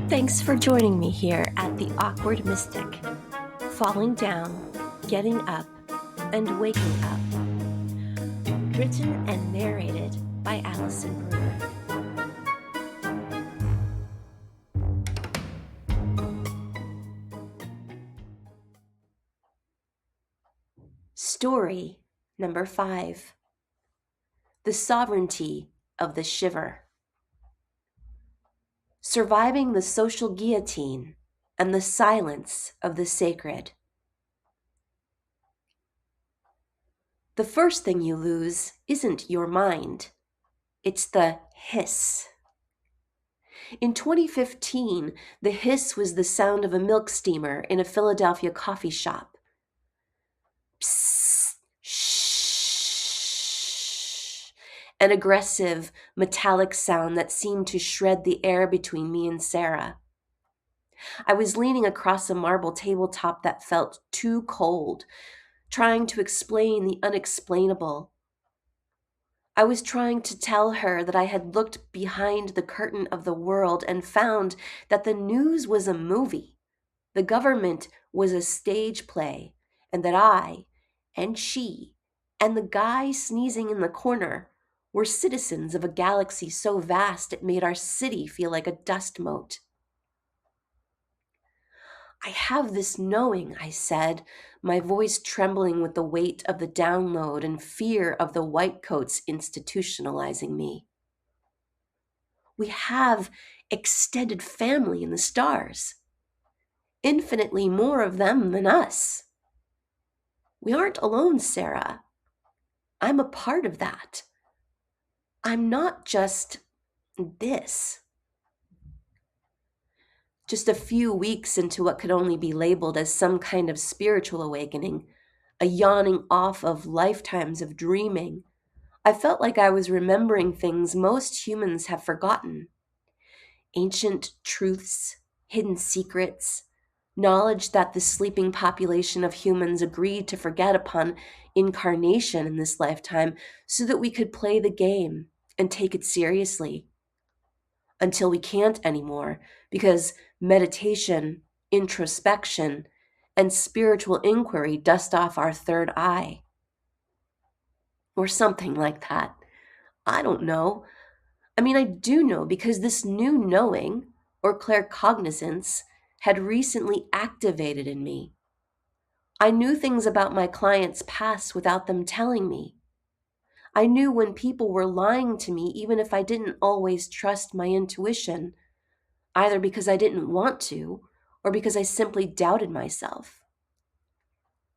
Thanks for joining me here at The Awkward Mystic. Falling down, getting up, and waking up. Written and narrated by Allison Brewer. Story number 5. The Sovereignty of the Shiver. Surviving the Social Guillotine and the Silence of the Sacred. The first thing you lose isn't your mind. It's the hiss. In 2015, the hiss was the sound of a milk steamer in a Philadelphia coffee shop. Psst, shh, an aggressive, metallic sound that seemed to shred the air between me and Sarah. I was leaning across a marble tabletop that felt too cold, trying to explain the unexplainable. I was trying to tell her that I had looked behind the curtain of the world and found that the news was a movie, the government was a stage play, and that I, and she, and the guy sneezing in the corner were citizens of a galaxy so vast it made our city feel like a dust mote. I have this knowing, I said, my voice trembling with the weight of the download and fear of the whitecoats institutionalizing me. We have extended family in the stars, infinitely more of them than us. We aren't alone, Sarah. I'm a part of that. I'm not just this. Just a few weeks into what could only be labeled as some kind of spiritual awakening, a yawning off of lifetimes of dreaming, I felt like I was remembering things most humans have forgotten. Ancient truths, hidden secrets, knowledge that the sleeping population of humans agreed to forget upon incarnation in this lifetime so that we could play the game and take it seriously. Until we can't anymore, because meditation, introspection, and spiritual inquiry dust off our third eye. Or something like that. I don't know. I do know because this new knowing, or claircognizance, had recently activated in me. I knew things about my clients' past without them telling me. I knew when people were lying to me even if I didn't always trust my intuition, either because I didn't want to or because I simply doubted myself.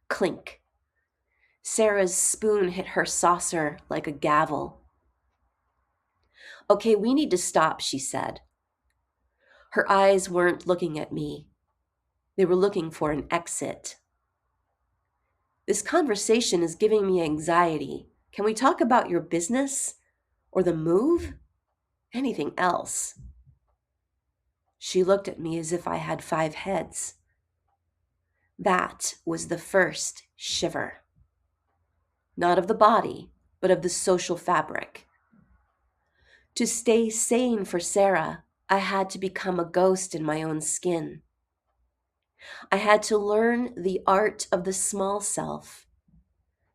Clink. Sarah's spoon hit her saucer like a gavel. Okay, we need to stop, she said. Her eyes weren't looking at me. They were looking for an exit. This conversation is giving me anxiety. Can we talk about your business? Or the move? Anything else? She looked at me as if I had 5 heads. That was the first shiver. Not of the body, but of the social fabric. To stay sane for Sarah, I had to become a ghost in my own skin. I had to learn the art of the small self,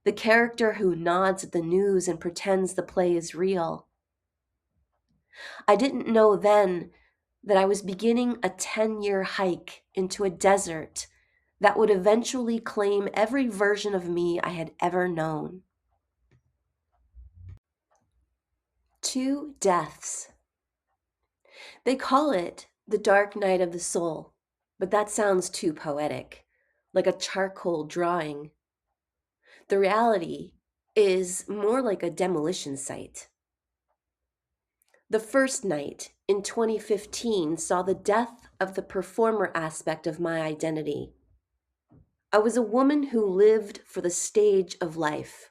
the character who nods at the news and pretends the play is real. I didn't know then that I was beginning a 10-year hike into a desert that would eventually claim every version of me I had ever known. 2 deaths. They call it the dark night of the soul, but that sounds too poetic, like a charcoal drawing. The reality is more like a demolition site. The first night in 2015 saw the death of the performer aspect of my identity. I was a woman who lived for the stage of life.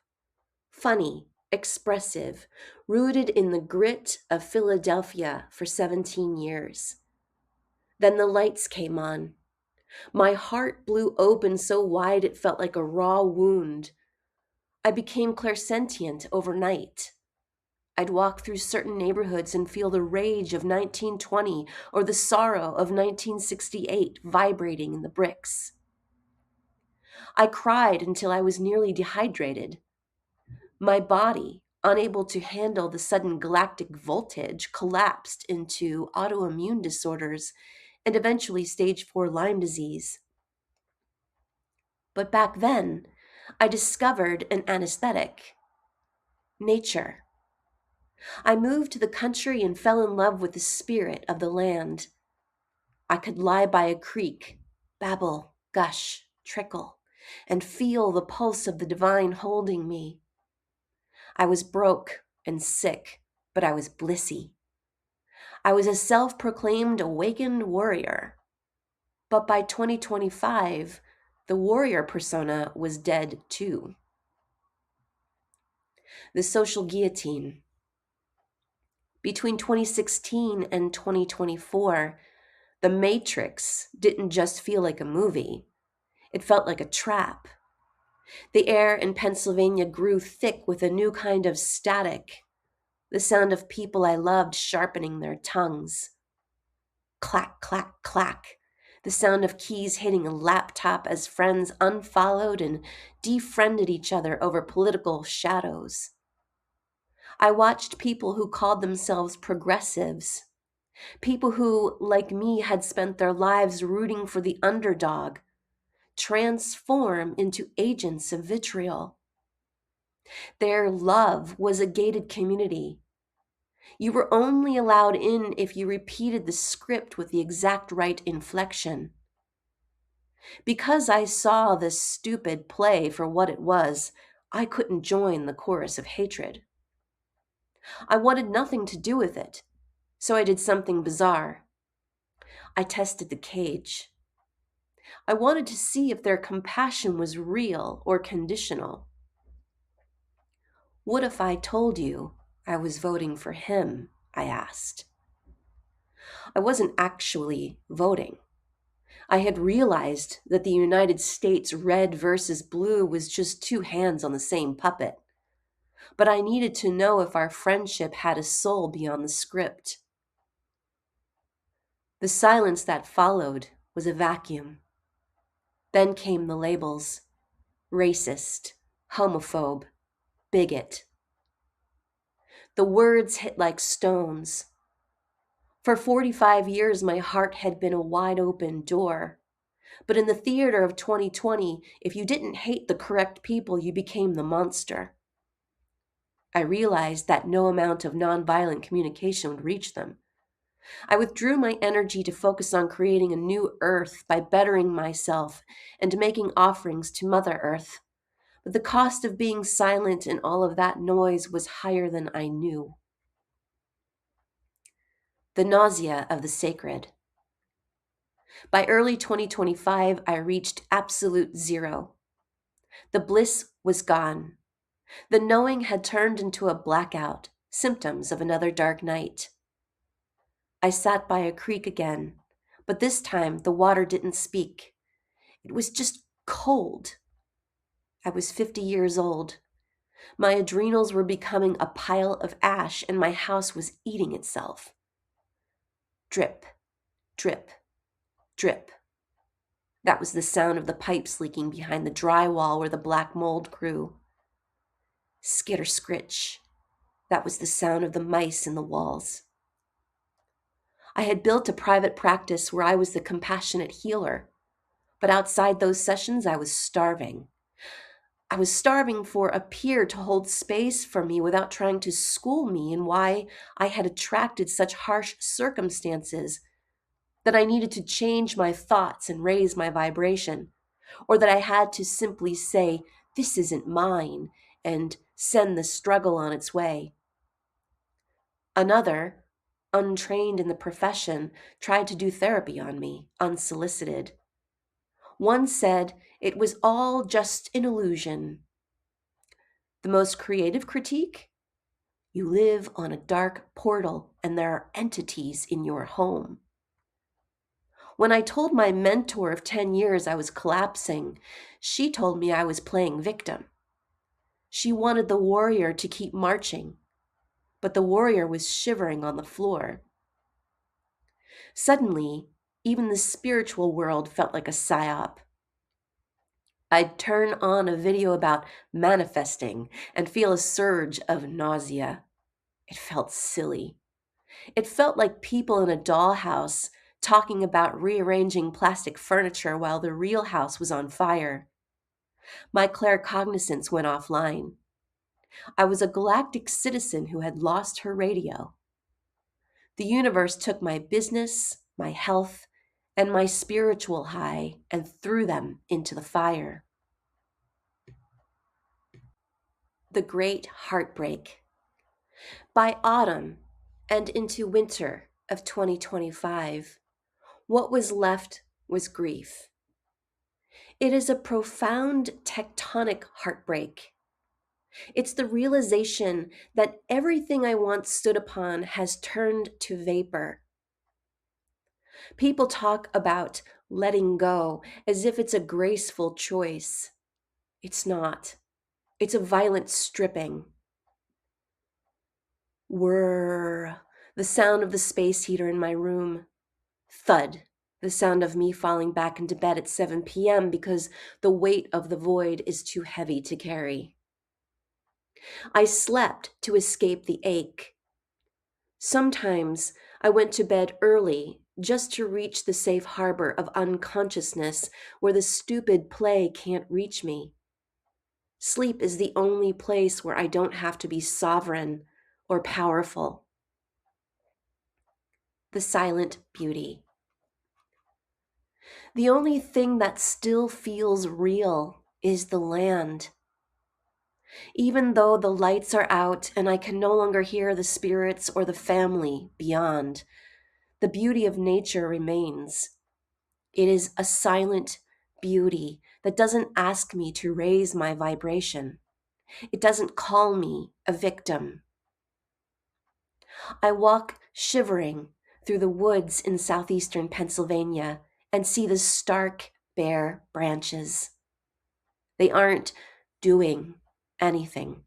Funny, expressive, rooted in the grit of Philadelphia for 17 years. Then the lights came on. My heart blew open so wide it felt like a raw wound. I became clairsentient overnight. I'd walk through certain neighborhoods and feel the rage of 1920 or the sorrow of 1968 vibrating in the bricks. I cried until I was nearly dehydrated. My body, unable to handle the sudden galactic voltage, collapsed into autoimmune disorders and eventually stage 4 Lyme disease. But back then, I discovered an anesthetic: nature. I moved to the country and fell in love with the spirit of the land. I could lie by a creek, babble, gush, trickle, and feel the pulse of the divine holding me. I was broke and sick, but I was blissy. I was a self-proclaimed awakened warrior. But by 2025, the warrior persona was dead too. The Social Guillotine. Between 2016 and 2024, The Matrix didn't just feel like a movie. It felt like a trap. The air in Pennsylvania grew thick with a new kind of static, the sound of people I loved sharpening their tongues. Clack, clack, clack. The sound of keys hitting a laptop as friends unfollowed and defriended each other over political shadows. I watched people who called themselves progressives, people who, like me, had spent their lives rooting for the underdog, transform into agents of vitriol. Their love was a gated community. You were only allowed in if you repeated the script with the exact right inflection. Because I saw this stupid play for what it was, I couldn't join the chorus of hatred. I wanted nothing to do with it, so I did something bizarre. I tested the cage. I wanted to see if their compassion was real or conditional. What if I told you I was voting for him? I asked. I wasn't actually voting. I had realized that the United States red versus blue was just two hands on the same puppet. But I needed to know if our friendship had a soul beyond the script. The silence that followed was a vacuum. Then came the labels: racist, homophobe, bigot. The words hit like stones. For 45 years, my heart had been a wide open door. But in the theater of 2020, if you didn't hate the correct people, you became the monster. I realized that no amount of nonviolent communication would reach them. I withdrew my energy to focus on creating a new earth by bettering myself and making offerings to Mother Earth. But the cost of being silent in all of that noise was higher than I knew. The nausea of the sacred. By early 2025, I reached absolute zero. The bliss was gone. The knowing had turned into a blackout, symptoms of another dark night. I sat by a creek again, but this time the water didn't speak. It was just cold. I was 50 years old. My adrenals were becoming a pile of ash, and my house was eating itself. Drip, drip, drip. That was the sound of the pipes leaking behind the drywall where the black mold grew. Skitter scritch. That was the sound of the mice in the walls. I had built a private practice where I was the compassionate healer, but outside those sessions, I was starving. I was starving for a peer to hold space for me without trying to school me in why I had attracted such harsh circumstances, that I needed to change my thoughts and raise my vibration, or that I had to simply say, "This isn't mine," and send the struggle on its way. Another, untrained in the profession, tried to do therapy on me, unsolicited. One said it was all just an illusion. The most creative critique? You live on a dark portal and there are entities in your home. When I told my mentor of 10 years I was collapsing, she told me I was playing victim. She wanted the warrior to keep marching. but the warrior was shivering on the floor. Suddenly, even the spiritual world felt like a psyop. I'd turn on a video about manifesting and feel a surge of nausea. It felt silly. It felt like people in a dollhouse talking about rearranging plastic furniture while the real house was on fire. My claircognizance went offline. I was a galactic citizen who had lost her radio. The universe took my business, my health, and my spiritual high and threw them into the fire. The Great Heartbreak. By autumn and into winter of 2025, what was left was grief. It is a profound tectonic heartbreak. It's the realization that everything I once stood upon has turned to vapor. People talk about letting go as if it's a graceful choice. It's not. It's a violent stripping. Whirr, the sound of the space heater in my room. Thud, the sound of me falling back into bed at 7 p.m. because the weight of the void is too heavy to carry. I slept to escape the ache. Sometimes I went to bed early just to reach the safe harbor of unconsciousness where the stupid play can't reach me. Sleep is the only place where I don't have to be sovereign or powerful. The silent beauty. The only thing that still feels real is the land. Even though the lights are out and I can no longer hear the spirits or the family beyond, the beauty of nature remains. It is a silent beauty that doesn't ask me to raise my vibration. It doesn't call me a victim. I walk shivering through the woods in southeastern Pennsylvania and see the stark, bare branches. They aren't doing anything.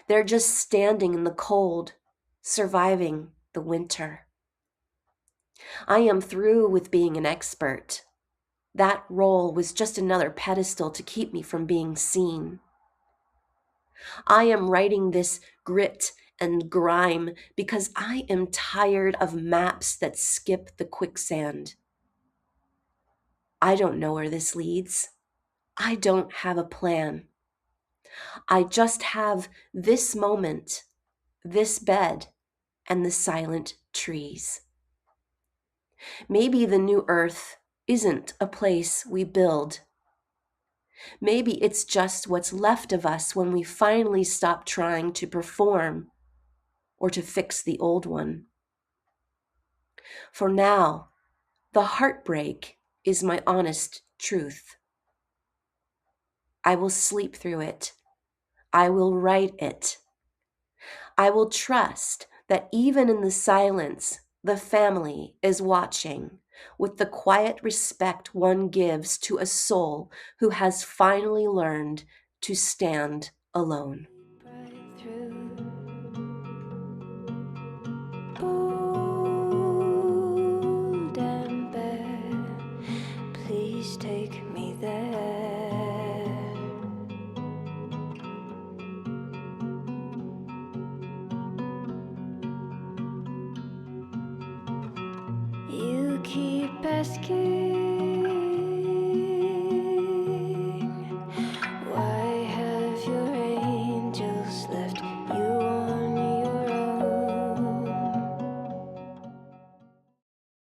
They're just standing in the cold, surviving the winter. I am through with being an expert. That role was just another pedestal to keep me from being seen. I am writing this grit and grime because I am tired of maps that skip the quicksand. I don't know where this leads. I don't have a plan. I just have this moment, this bed, and the silent trees. Maybe the new earth isn't a place we build. Maybe it's just what's left of us when we finally stop trying to perform or to fix the old one. For now, the heartbreak is my honest truth. I will sleep through it. I will write it. I will trust that even in the silence, the family is watching with the quiet respect one gives to a soul who has finally learned to stand alone. Bold and bare, please take me there. You keep asking